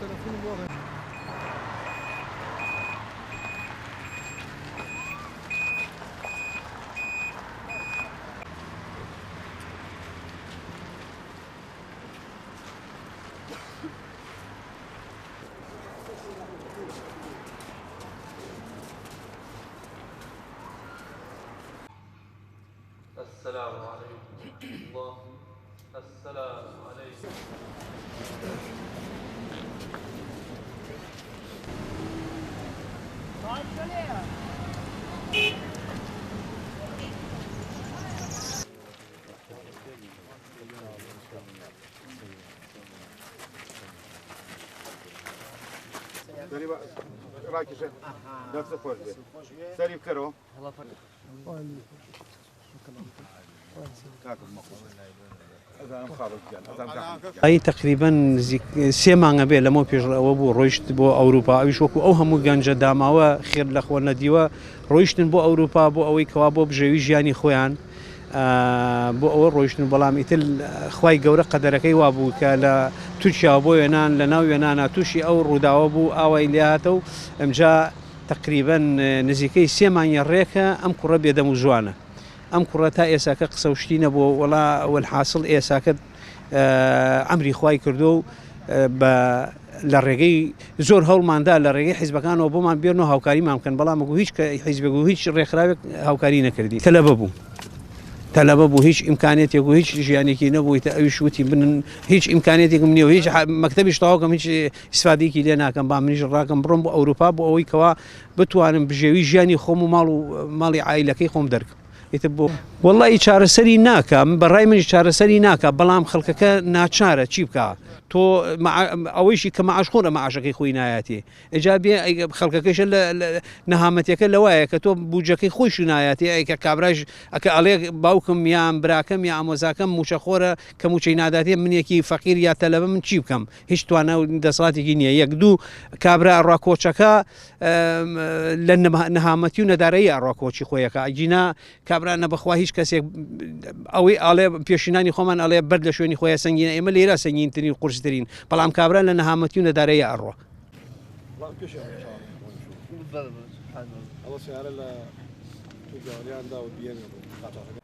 السلام عليكم الله. السلام عليكم. راكشه دست خوش بید سریع کرو أي تقريبا سيمان قبل لما بيج وابو رويشت بو أوروبا أيش وكو أو هم جنجة داموا خير لأخونا ديوا رويشتن بو أوروبا بو أوي كوابو بجويج يعني خوان بو أول رويشتن بلام إتل خواي جورة قدركي وابو كلا تشي أبو ينان لناو ينانا تشي أو رودا وابو أو إلياتو أمجا تقريبا نزيكي سيمان يريكا أم كرب يدم جوانا أم كرتا إيساك قصوشتين أبو ولا والحاصل إيساك عمري خواي كردو للرجي زور هول ماندا للرجي حزب كانوا أبو ما بيرنو هاوكاري ما ممكن بلا ما هيج حزب هيج رخرابك هاوكاري نكردي تلببو هيج إمكانيات يقول هيج يعني كي نبوي تأيشوتي من هيج إمكانيات يقول مني وهيج مكتبي اشتغلكم هيج استفادي كي لنا كم بعمل راكم برم أوروبا بأوي كوا بتوانم بجوي جاني خم مالي عائلة كي خم درك يتبو والله إشارة سري ناكا براي من إشارة سري ناكا بلام خلقك ناتشارة تشيبكا تو مع أول شيء كمع عشقورة مع عشقي خويناياتي إيجابية خلقك إيش نهامتك اللوايا كتو بوجكي خوش ناياتي أي كابراج عليه باوكم يا براكم يا مزاكم مشخورة كموشيناداتي من يكي فقير يا تلب من تشيبكم هيش تو أنا دساتي جينيا يقدو كابرا الراكوتشكا لأن نهامتيون دارية الراكوتشي خويك أجينا كابرا أنا بخواهيش كسي أوي على بيشيناني خمان على برد لشوني خويا سنجين إما ليرا سنجين ترين قرص ترين بلام كابرا لأن نهامتيون دارية الرا الله